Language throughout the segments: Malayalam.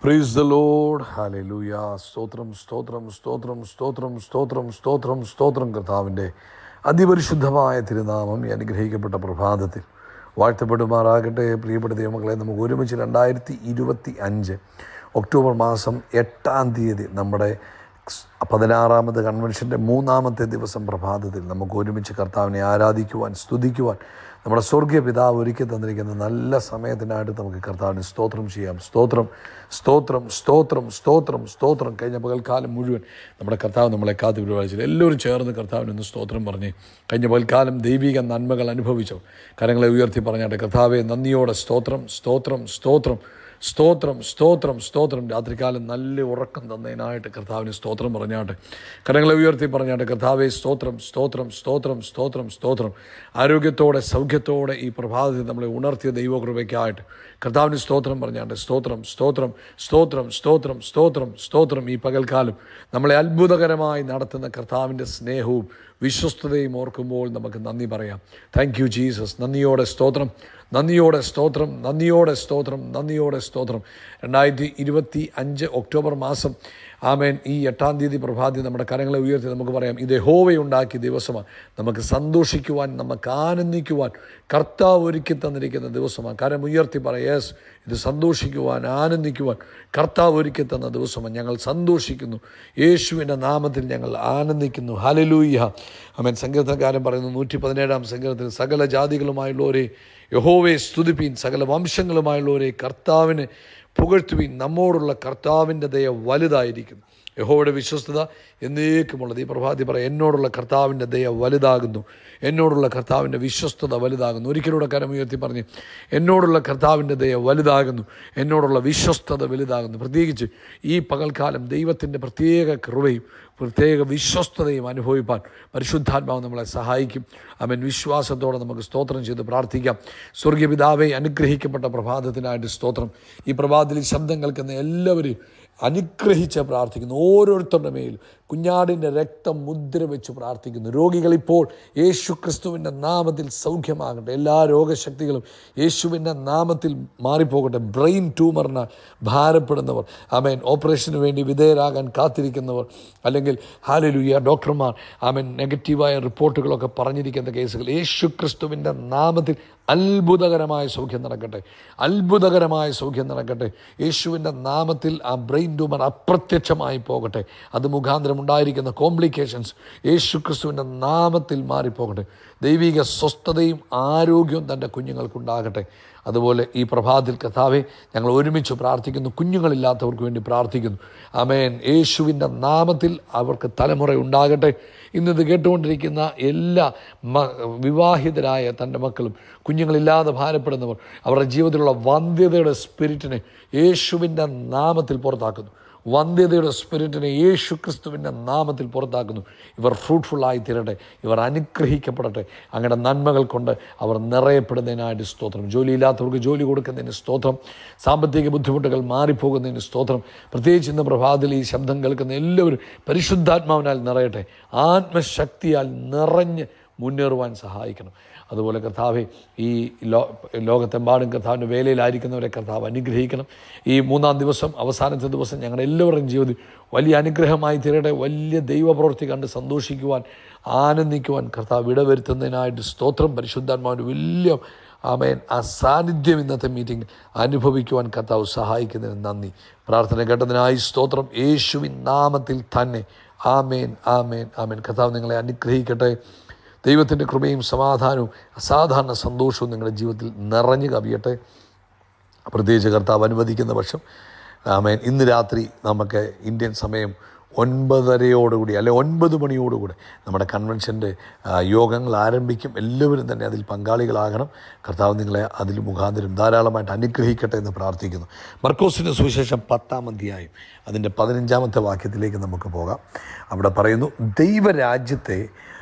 Praise the Lord. ഹല്ലേലൂയ. സ്തോത്രം സ്തോത്രം സ്തോത്രം സ്തോത്രം സ്തോത്രം സ്തോത്രം സ്തോത്രം. കർത്താവിൻ്റെ അതിപരിശുദ്ധമായ തിരുനാമം ഈ അനുഗ്രഹിക്കപ്പെട്ട പ്രഭാതത്തിൽ വാഴ്ത്തപ്പെടുമാറാകട്ടെ. പ്രിയപ്പെട്ട ദൈവമക്കളെ, നമുക്ക് ഒരുമിച്ച് 2025 ഒക്ടോബർ മാസം 8 നമ്മുടെ 16ാമത് കൺവെൻഷൻ്റെ 3ാമത്തെ ദിവസം പ്രഭാതത്തിൽ നമുക്ക് ഒരുമിച്ച് കർത്താവിനെ ആരാധിക്കുവാൻ, സ്തുതിക്കുവാൻ നമ്മുടെ സ്വർഗീയ പിതാവ് ഒരുക്കി തന്നിരിക്കുന്ന നല്ല സമയത്തിനായിട്ട് നമുക്ക് കർത്താവിന് സ്തോത്രം ചെയ്യാം. സ്തോത്രം സ്തോത്രം സ്തോത്രം സ്തോത്രം സ്തോത്രം. കഴിഞ്ഞ പകൽക്കാലം മുഴുവൻ നമ്മുടെ കർത്താവ് നമ്മളെ കാത്തു പരിപാലിച്ചില്ല. എല്ലാവരും ചേർന്ന് കർത്താവിനൊന്ന് സ്തോത്രം പറഞ്ഞ് കഴിഞ്ഞ പകൽക്കാലം ദൈവിക നന്മകൾ അനുഭവിച്ചോ കരങ്ങളെ ഉയർത്തി പറഞ്ഞാട്ടെ. കർത്താവെ, നന്ദിയോടെ സ്തോത്രം സ്തോത്രം സ്തോത്രം സ്തോത്രം സ്തോത്രം സ്തോത്രം. രാത്രികാലം നല്ല ഉറക്കം തന്നതിനായിട്ട് കർത്താവിന് സ്തോത്രം പറഞ്ഞാട്ടെ. കരങ്ങളെ ഉയർത്തി പറഞ്ഞാട്ടെ. കർത്താവെ, സ്തോത്രം സ്തോത്രം സ്തോത്രം സ്തോത്രം സ്തോത്രം. ആരോഗ്യത്തോടെ സൗഖ്യത്തോടെ ഈ പ്രഭാതത്തിൽ നമ്മളെ ഉണർത്തിയ ദൈവകൃപയ്ക്കായിട്ട് കർത്താവിന് സ്തോത്രം പറഞ്ഞാട്ടെ. സ്തോത്രം സ്തോത്രം സ്തോത്രം സ്തോത്രം സ്തോത്രം സ്തോത്രം. ഈ പകൽക്കാലം നമ്മളെ അത്ഭുതകരമായി നടത്തുന്ന കർത്താവിൻ്റെ സ്നേഹവും വിശ്വസ്തതയും ഓർക്കുമ്പോൾ നമുക്ക് നന്ദി പറയാം. Thank you Jesus. നന്ദിയോടെ സ്തോത്രം, നന്ദിയോടെ സ്തോത്രം, നന്ദിയോടെ സ്തോത്രം, നന്ദിയോടെ സ്തോത്രം. 2025 ഒക്ടോബർ മാസം ആമേൻ ഈ 8 പ്രഭാതി നമ്മുടെ കരങ്ങളെ ഉയർത്തി നമുക്ക് പറയാം, ഇത് യഹോവയുണ്ടാക്കിയ ദിവസമാണ്. നമുക്ക് സന്തോഷിക്കുവാൻ, നമുക്ക് ആനന്ദിക്കുവാൻ കർത്താവ് ഒരുക്കി തന്നിരിക്കുന്ന ദിവസമാണ്. കരം ഉയർത്തി പറയാം, യെസ്, ഇത് സന്തോഷിക്കുവാൻ, ആനന്ദിക്കുവാൻ കർത്താവ് ഒരുക്കി തന്ന ദിവസമാണ്. ഞങ്ങൾ സന്തോഷിക്കുന്നു, യേശുവിൻ്റെ നാമത്തിൽ ഞങ്ങൾ ആനന്ദിക്കുന്നു. ഹല്ലേലൂയ. ആമേൻ. സങ്കീർത്തനക്കാരൻ പറയുന്നു 117-ാം സങ്കീർത്തനത്തിൽ, സകല ജാതികളുമായുള്ളവരെ യഹോവയെ സ്തുതിപ്പീൻ, സകല വംശങ്ങളുമായുള്ളവരെ കർത്താവിനെ പുകഴ്ത്തുവീൻ. നമ്മോടുള്ള കർത്താവിൻ്റെ ദയ വലുതായിരിക്കും, യഹോവയുടെ വിശ്വസ്തത എന്നേക്കുമുള്ളത്. ഈ പ്രഭാതി പറയാം, എന്നോടുള്ള കർത്താവിൻ്റെ ദയ വലുതാകുന്നു, എന്നോടുള്ള കർത്താവിൻ്റെ വിശ്വസ്തത വലുതാകുന്നു. ഒരിക്കലൂടെ കരമുയർത്തി പറഞ്ഞ്, എന്നോടുള്ള കർത്താവിൻ്റെ ദയ വലുതാകുന്നു, എന്നോടുള്ള വിശ്വസ്തത വലുതാകുന്നു. പ്രത്യേകിച്ച് ഈ പകൽക്കാലം ദൈവത്തിൻ്റെ പ്രത്യേക കൃപയും പ്രത്യേക വിശ്വസ്തതയും അനുഭവിപ്പാൻ പരിശുദ്ധാത്മാവ് നമ്മളെ സഹായിക്കും. അവൻ വിശ്വാസത്തോടെ നമുക്ക് സ്തോത്രം ചെയ്ത് പ്രാർത്ഥിക്കാം. സ്വർഗീയ പിതാവേ, അനുഗ്രഹിക്കപ്പെട്ട പ്രഭാതത്തിനായിട്ട് സ്തോത്രം. ഈ പ്രഭാതത്തിൽ ശബ്ദം കേൾക്കുന്ന എല്ലാവരെയും അനുഗ്രഹിച്ച് പ്രാർത്ഥിക്കുന്നു. ഓരോരുത്തരുടെ മേലും കുഞ്ഞാടിൻ്റെ രക്തം മുദ്ര വെച്ച് പ്രാർത്ഥിക്കുന്നു. രോഗികളിപ്പോൾ യേശു ക്രിസ്തുവിൻ്റെ നാമത്തിൽ സൗഖ്യമാകട്ടെ. എല്ലാ രോഗശക്തികളും യേശുവിൻ്റെ നാമത്തിൽ മാറിപ്പോകട്ടെ. ബ്രെയിൻ ട്യൂമറിന് ഭാരപ്പെടുന്നവർ, ആമേൻ, ഓപ്പറേഷന് വേണ്ടി വിധേയരാകാൻ കാത്തിരിക്കുന്നവർ, അല്ലെങ്കിൽ ഹല്ലേലൂയ ഡോക്ടർമാർ ആമേൻ നെഗറ്റീവായ റിപ്പോർട്ടുകളൊക്കെ പറഞ്ഞിരിക്കുന്ന കേസുകൾ, യേശു ക്രിസ്തുവിൻ്റെ നാമത്തിൽ അത്ഭുതകരമായ സൗഖ്യം നടക്കട്ടെ, അത്ഭുതകരമായ സൗഖ്യം നടക്കട്ടെ. യേശുവിൻ്റെ നാമത്തിൽ ആ ബ്രെയിൻ ട്യൂമർ അപ്രത്യക്ഷമായി പോകട്ടെ. അത് മുഖാന്തരം ഉണ്ടായിരിക്കുന്ന കോംപ്ലിക്കേഷൻസ് യേശു ക്രിസ്തുവിൻ്റെ നാമത്തിൽ മാറിപ്പോകട്ടെ. ദൈവിക സ്വസ്ഥതയും ആരോഗ്യവും തൻ്റെ കുഞ്ഞുങ്ങൾക്കുണ്ടാകട്ടെ. അതുപോലെ ഈ പ്രഭാതത്തിൽ കർത്താവേ, ഞങ്ങൾ ഒരുമിച്ച് പ്രാർത്ഥിക്കുന്നു. കുഞ്ഞുങ്ങളില്ലാത്തവർക്ക് വേണ്ടി പ്രാർത്ഥിക്കുന്നു. ആമേൻ. യേശുവിൻ്റെ നാമത്തിൽ അവർക്ക് തലമുറ ഉണ്ടാകട്ടെ. ഇന്നത് കേട്ടുകൊണ്ടിരിക്കുന്ന എല്ലാ വിവാഹിതരായ തൻ്റെ മക്കളും കുഞ്ഞുങ്ങളില്ലാതെ ഭാരപ്പെടുന്നവർ, അവരുടെ ജീവിതത്തിലുള്ള വന്ധ്യതയുടെ സ്പിരിറ്റിനെ യേശുവിൻ്റെ നാമത്തിൽ പുറത്താക്കുന്നു. വന്ധ്യതയുടെ സ്പിരിറ്റിനെ യേശു ക്രിസ്തുവിൻ്റെ നാമത്തിൽ പുറത്താക്കുന്നു. ഇവർ ഫ്രൂട്ട്ഫുള്ളായി തീരട്ടെ, ഇവർ അനുഗ്രഹിക്കപ്പെടട്ടെ. അങ്ങയുടെ നന്മകൾ കൊണ്ട് അവർ നിറയപ്പെടുന്നതിനായിട്ട് സ്തോത്രം. ജോലിയില്ലാത്തവർക്ക് ജോലി കൊടുക്കുന്നതിന് സ്തോത്രം. സാമ്പത്തിക ബുദ്ധിമുട്ടുകൾ മാറിപ്പോകുന്നതിന് സ്തോത്രം. പ്രത്യേകിച്ച് ഇന്ന് പ്രഭാതത്തിൽ ഈ ശബ്ദം കേൾക്കുന്ന എല്ലാവരും പരിശുദ്ധാത്മാവിനാൽ നിറയട്ടെ. ആത്മശക്തിയാൽ നിറഞ്ഞ് മുന്നേറുവാൻ സഹായിക്കണം. അതുപോലെ കർത്താവെ, ഈ ലോകത്തെമ്പാടും കർത്താവിൻ്റെ വേലയിലായിരിക്കുന്നവരെ കർത്താവ് അനുഗ്രഹിക്കണം. ഈ 3-ാം ദിവസം, അവസാനത്തെ ദിവസം ഞങ്ങളുടെ എല്ലാവരുടെയും ജീവിതത്തിൽ വലിയ അനുഗ്രഹമായി തീരട്ടെ. വലിയ ദൈവപ്രവൃത്തി കണ്ട് സന്തോഷിക്കുവാൻ, ആനന്ദിക്കുവാൻ കർത്താവ് ഇടവരുത്തുന്നതിനായിട്ട് സ്തോത്രം. പരിശുദ്ധാത്മാവിൻ്റെ വലിയ ആമേൻ ആ സാന്നിധ്യം ഇന്നത്തെ മീറ്റിംഗ് അനുഭവിക്കുവാൻ കർത്താവ് സഹായിക്കുന്നതിന് നന്ദി. പ്രാർത്ഥന കേട്ടതിനായി സ്തോത്രം. യേശുവിൻ നാമത്തിൽ തന്നെ ആമേൻ ആമേൻ ആമേൻ. കർത്താവ് നിങ്ങളെ അനുഗ്രഹിക്കട്ടെ. ദൈവത്തിൻ്റെ കൃപയും സമാധാനവും അസാധാരണ സന്തോഷവും നിങ്ങളുടെ ജീവിതത്തിൽ നിറഞ്ഞു കവിയട്ടെ. പ്രത്യേകിച്ച് കർത്താവ് അനുവദിക്കുന്ന പക്ഷം ആമേൻ, ഇന്ന് രാത്രി നമുക്ക് ഇന്ത്യൻ സമയം 9:30 അല്ലെ 9 മണിയോടുകൂടി നമ്മുടെ കൺവെൻഷൻ്റെ യോഗങ്ങൾ ആരംഭിക്കും. എല്ലാവരും തന്നെ അതിൽ പങ്കാളികളാകണം. കർത്താവ് നിങ്ങളെ അതിൽ മുഖാന്തരം ധാരാളമായിട്ട് അനുഗ്രഹിക്കട്ടെ എന്ന് പ്രാർത്ഥിക്കുന്നു. മർക്കോസിൻ്റെ സുവിശേഷം 10-ാം അധ്യായം അതിൻ്റെ 15-ാമത്തെ വാക്യത്തിലേക്ക് നമുക്ക് പോകാം. അവിടെ പറയുന്നു, ദൈവരാജ്യത്തെ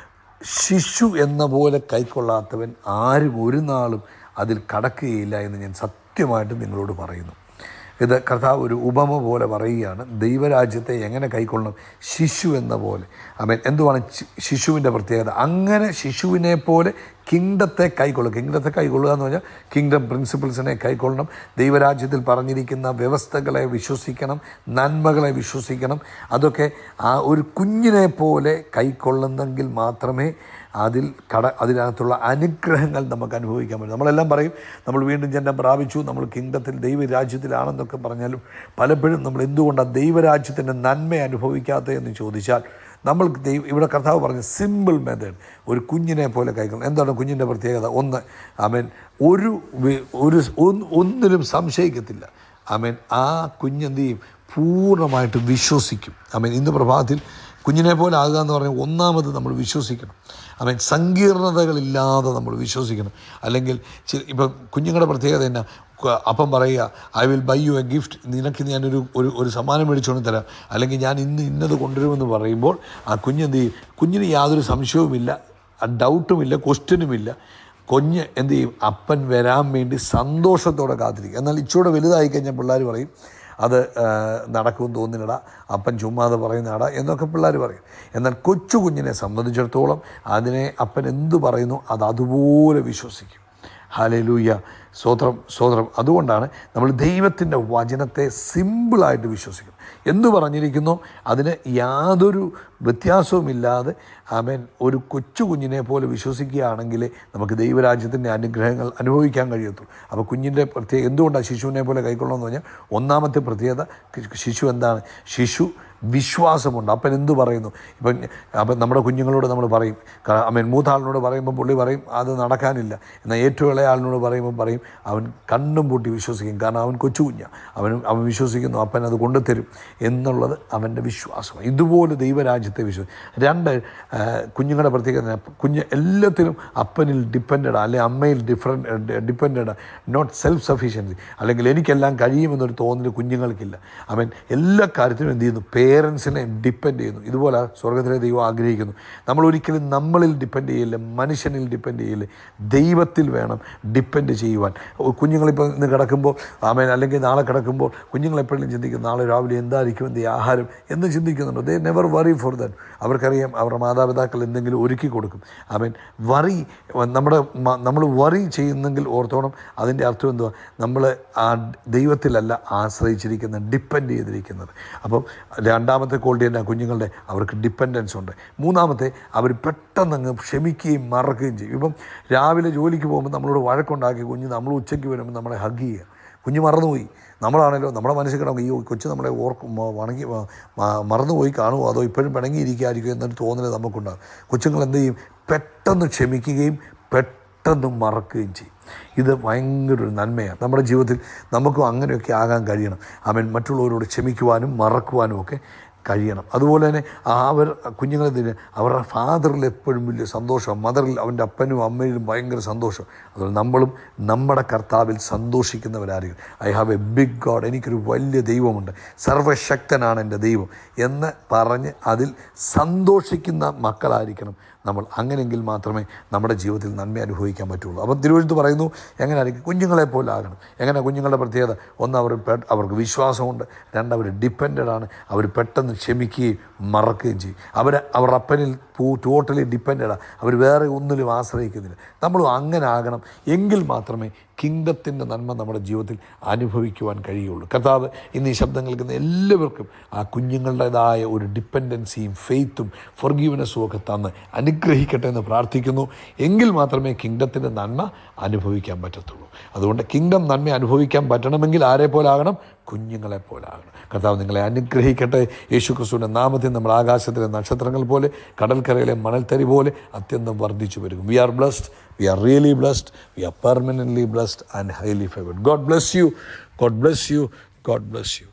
ശിശു എന്ന പോലെ കൈക്കൊള്ളാത്തവൻ ആരും ഒരു നാളും അതിൽ കടക്കുകയില്ല എന്ന് ഞാൻ സത്യമായിട്ട് നിങ്ങളോട് പറയുന്നു. ഇത് കർത്താവ് ഒരു ഉപമ പോലെ പറയുകയാണ്. ദൈവരാജ്യത്തെ എങ്ങനെ കൈക്കൊള്ളണം? ശിശു എന്ന പോലെ. ആമേൻ. എന്തുവാണ് ശിശുവിൻ്റെ പ്രത്യേകത? അങ്ങനെ ശിശുവിനെ പോലെ കിങ്ഡത്തെ കൈക്കൊള്ളുക എന്ന് പറഞ്ഞാൽ കിങ്ഡം പ്രിൻസിപ്പിൾസിനെ കൈക്കൊള്ളണം. ദൈവരാജ്യത്തിൽ പറഞ്ഞിരിക്കുന്ന വ്യവസ്ഥകളെ വിശ്വസിക്കണം, നന്മകളെ വിശ്വസിക്കണം. അതൊക്കെ ആ ഒരു കുഞ്ഞിനെ പോലെ കൈക്കൊള്ളുന്നെങ്കിൽ മാത്രമേ അതിനകത്തുള്ള അനുഗ്രഹങ്ങൾ നമുക്ക് അനുഭവിക്കാൻ പറ്റും. നമ്മളെല്ലാം പറയും നമ്മൾ വീണ്ടും ജന്മം പ്രാപിച്ചു, നമ്മൾ കിങ്ഡത്തിൽ ദൈവരാജ്യത്തിലാണെന്നൊക്കെ പറഞ്ഞാലും പലപ്പോഴും നമ്മൾ എന്തുകൊണ്ടാണ് ദൈവരാജ്യത്തിൻ്റെ നന്മ അനുഭവിക്കാത്തതെന്ന് ചോദിച്ചാൽ ഇവിടെ കർത്താവ് പറഞ്ഞ സിമ്പിൾ മെത്തേഡ് ഒരു കുഞ്ഞിനെ പോലെ കൈക്കൊള്ളണം. എന്താണ് കുഞ്ഞിൻ്റെ പ്രത്യേകത? ഒന്ന്, ഒന്നിനും സംശയിക്കത്തില്ല. ആ കുഞ്ഞെന്ത് ചെയ്യും? പൂർണ്ണമായിട്ട് വിശ്വസിക്കും. ഇന്ന് പ്രഭാതത്തിൽ കുഞ്ഞിനെ പോലെ ആകുക എന്ന് പറഞ്ഞാൽ ഒന്നാമത് നമ്മൾ വിശ്വസിക്കണം. സങ്കീർണതകളില്ലാതെ നമ്മൾ വിശ്വസിക്കണം. അല്ലെങ്കിൽ ഇപ്പം കുഞ്ഞുങ്ങളുടെ പ്രത്യേകത എന്നാ? അപ്പം പറയുക, I will buy you a gift, നിനക്ക് ഞാനൊരു ഒരു സമ്മാനം മേടിച്ചുകൊണ്ട് തരാം, അല്ലെങ്കിൽ ഞാൻ ഇന്നത് കൊണ്ടുവരുമെന്ന് പറയുമ്പോൾ ആ കുഞ്ഞെന്ത് ചെയ്യും? കുഞ്ഞിന് യാതൊരു സംശയവുമില്ല, ഡൗട്ടുമില്ല, ക്വസ്റ്റ്യനുമില്ല. കുഞ്ഞ് എന്ത് ചെയ്യും? അപ്പൻ വരാൻ വേണ്ടി സന്തോഷത്തോടെ കാത്തിരിക്കും. എന്നാൽ ഇച്ചിരി വലുതായി കഴിഞ്ഞാൽ പിള്ളേർ പറയും അത് നടക്കുമെന്ന് തോന്നിനടാ, അപ്പൻ ചുമ്മാതെ പറയുന്നടാ എന്നൊക്കെ പിള്ളേർ പറയും. എന്നാൽ കൊച്ചു കുഞ്ഞിനെ സംബന്ധിച്ചിടത്തോളം അതിനെ അപ്പൻ എന്തു പറയുന്നു അത് അതുപോലെ വിശ്വസിക്കും. ഹല്ലേലൂയ, സ്തോത്രം. അതുകൊണ്ടാണ് നമ്മൾ ദൈവത്തിൻ്റെ വചനത്തെ സിമ്പിളായിട്ട് വിശ്വസിക്കുന്നത്. എന്തു പറഞ്ഞിരിക്കുന്നോ അതിന് യാതൊരു വ്യത്യാസവുമില്ലാതെ ഒരു കൊച്ചു കുഞ്ഞിനെ പോലെ വിശ്വസിക്കുകയാണെങ്കിൽ നമുക്ക് ദൈവരാജ്യത്തിൻ്റെ അനുഗ്രഹങ്ങൾ അനുഭവിക്കാൻ കഴിയത്തുള്ളൂ. അപ്പോൾ കുഞ്ഞിൻ്റെ പ്രത്യേകത എന്തുകൊണ്ടാണ് ശിശുവിനെ പോലെ കൈക്കൊള്ളണമെന്ന് പറഞ്ഞാൽ ഒന്നാമത്തെ പ്രത്യേകത ശിശു എന്താണ്? ശിശു വിശ്വാസമുണ്ട്. അപ്പൻ എന്തു പറയുന്നു? അപ്പം നമ്മുടെ കുഞ്ഞുങ്ങളോട് നമ്മൾ പറയും, മൂത്താളിനോട് പറയുമ്പോൾ പുള്ളി പറയും അത് നടക്കാനില്ല. എന്നാൽ ഏറ്റവും ഇളയ ആളിനോട് പറയുമ്പോൾ പറയും അവൻ കണ്ണും പൂട്ടി വിശ്വസിക്കും. കാരണം അവൻ കൊച്ചു കുഞ്ഞാണ്, അവൻ വിശ്വസിക്കുന്നു അപ്പൻ അത് കൊണ്ടുതരും എന്നുള്ളത് അവൻ്റെ വിശ്വാസമാണ്. ഇതുപോലെ ദൈവരാജ്യത്തെ രണ്ട്, കുഞ്ഞുങ്ങളുടെ പ്രത്യേകത കുഞ്ഞ് എല്ലാത്തിനും അപ്പനിൽ ഡിപ്പെൻഡഡ്, അല്ലെങ്കിൽ അമ്മയിൽ ഡിപ്പെൻഡഡ്, നോട്ട് സെൽഫ് സഫീഷ്യൻസി, അല്ലെങ്കിൽ എനിക്കെല്ലാം കഴിയുമെന്നൊരു തോന്നൽ കുഞ്ഞുങ്ങൾക്കില്ല. എല്ലാ കാര്യത്തിനും എന്ത് ചെയ്യുന്നു? പേരൻസിനെ ഡിപ്പെൻഡ് ചെയ്യുന്നു. ഇതുപോലെ സ്വർഗത്തിലെ ദൈവം ആഗ്രഹിക്കുന്നു. നമ്മൾ ഒരിക്കലും നമ്മളിൽ ഡിപ്പെൻഡ് ചെയ്യില്ല, മനുഷ്യനിൽ ഡിപ്പെൻഡ് ചെയ്യില്ല, ദൈവത്തിൽ വേണം ഡിപ്പെൻഡ് ചെയ്യുവാൻ. കുഞ്ഞുങ്ങളിപ്പോൾ ഇന്ന് കിടക്കുമ്പോൾ അല്ലെങ്കിൽ നാളെ കിടക്കുമ്പോൾ കുഞ്ഞുങ്ങളെപ്പോഴും ചിന്തിക്കും നാളെ രാവിലെ എന്തായിരിക്കും എന്ത് ആഹാരം എന്ന് ചിന്തിക്കുന്നുണ്ട്. They never worry for that. അവർക്കറിയാം അവരുടെ മാതാപിതാക്കൾ എന്തെങ്കിലും ഒരുക്കി കൊടുക്കും. നമ്മൾ വറി ചെയ്യുന്നെങ്കിൽ ഓർത്തോണം അതിൻ്റെ അർത്ഥം എന്തുവാ? നമ്മൾ ആ ദൈവത്തിലല്ല ആശ്രയിച്ചിരിക്കുന്നത്, ഡിപ്പെൻഡ് ചെയ്തിരിക്കുന്നത്. അപ്പം രണ്ടാമത്തെ ക്വാളിറ്റി തന്നെ കുഞ്ഞുങ്ങളുടെ അവർക്ക് ഡിപ്പെൻഡൻസ് ഉണ്ട്. മൂന്നാമത്തെ അവർ പെട്ടെന്ന് ക്ഷമിക്കുകയും മറക്കുകയും ചെയ്യും. ഇപ്പം രാവിലെ ജോലിക്ക് പോകുമ്പോൾ നമ്മളോട് വഴക്കുണ്ടാക്കി കുഞ്ഞ് നമ്മൾ ഉച്ചയ്ക്ക് വരുമ്പോൾ നമ്മളെ ഹഗ് ചെയ്യുക. കുഞ്ഞ് മറന്നുപോയി. നമ്മളാണല്ലോ നമ്മുടെ മനസ്സിൽ കിടക്കും ഈ കൊച്ചു നമ്മളെ മറന്നുപോയി കാണുമോ, അതോ ഇപ്പോഴും പിണങ്ങിയിരിക്കായിരിക്കും എന്നൊരു തോന്നൽ നമുക്കുണ്ടാകും. കൊച്ചുങ്ങൾ എന്ത് ചെയ്യും? പെട്ടെന്ന് ക്ഷമിക്കുകയും പെട്ടെന്ന് മറക്കുകയും ചെയ്യും. ഇത് ഭയങ്കര ഒരു നന്മയാണ്. നമ്മുടെ ജീവിതത്തിൽ നമുക്കും അങ്ങനെയൊക്കെ ആകാൻ കഴിയണം. മറ്റുള്ളവരോട് ക്ഷമിക്കുവാനും മറക്കുവാനും ഒക്കെ കഴിയണം. അതുപോലെ തന്നെ കുഞ്ഞുങ്ങളെ അവരുടെ ഫാദറിൽ എപ്പോഴും വലിയ സന്തോഷം, മദറിൽ അവൻ്റെ അപ്പനും അമ്മയിലും ഭയങ്കര സന്തോഷം. അതുപോലെ നമ്മളും നമ്മുടെ കർത്താവിൽ സന്തോഷിക്കുന്നവരായിരിക്കും. I have a big God, എനിക്കൊരു വലിയ ദൈവമുണ്ട്, സർവശക്തനാണ് എൻ്റെ ദൈവം എന്ന് പറഞ്ഞ് അതിൽ സന്തോഷിക്കുന്ന മക്കളായിരിക്കണം നമ്മൾ. അങ്ങനെയെങ്കിൽ മാത്രമേ നമ്മുടെ ജീവിതത്തിൽ നന്മ അനുഭവിക്കാൻ പറ്റുള്ളൂ. അപ്പം തിരുവഴുത്ത് പറയുന്നു എങ്ങനെയായിരിക്കും? കുഞ്ഞുങ്ങളെ പോലെ ആകണം. എങ്ങനെ കുഞ്ഞുങ്ങളുടെ പ്രത്യേകത? ഒന്ന്, അവർക്ക് വിശ്വാസമുണ്ട്. രണ്ട്, അവർ ഡിപ്പെൻഡാണ്. അവർ പെട്ടെന്ന് ക്ഷമിക്കുകയും മറക്കുകയും ചെയ്യും. അവർ അപ്പനിൽ ടോട്ടലി ഡിപ്പെൻഡാണ്. അവർ വേറെ ഒന്നിലും ആശ്രയിക്കുന്നില്ല. നമ്മളും അങ്ങനെ ആകണം. എങ്കിൽ മാത്രമേ കിങ്ഡത്തിൻ്റെ നന്മ നമ്മുടെ ജീവിതത്തിൽ അനുഭവിക്കുവാൻ കഴിയുള്ളൂ. കർത്താവ് ഇന്ന് ഈ ശബ്ദം കേൾക്കുന്ന എല്ലാവർക്കും ആ കുഞ്ഞുങ്ങളുടേതായ ഒരു ഡിപ്പെൻഡൻസിയും ഫെയ്ത്തും ഫൊർഗീവ്നെസ്സും ഒക്കെ തന്ന് അനുഗ്രഹിക്കട്ടെ എന്ന് പ്രാർത്ഥിക്കുന്നു. എങ്കിൽ മാത്രമേ കിങ്ഡത്തിൻ്റെ നന്മ അനുഭവിക്കാൻ പറ്റത്തുള്ളൂ. അതുകൊണ്ട് കിങ്ഡം നന്മ അനുഭവിക്കാൻ പറ്റണമെങ്കിൽ ആരെ പോലാകണം? കുഞ്ഞുങ്ങളെ പോലാകണം. കർത്താവ് നിങ്ങളെ അനുഗ്രഹിക്കട്ടെ. യേശുക്രിസ്തുവിൻ്റെ നാമത്തിൽ നമ്മൾ ആകാശത്തിലെ നക്ഷത്രങ്ങൾ പോലെ കടൽക്കരയിലെ മണൽത്തരി പോലെ അത്യന്തം വർദ്ധിച്ചു വരും. We are blessed, we are really blessed, we are permanently blessed and highly favored. God bless you, God bless you, God bless you.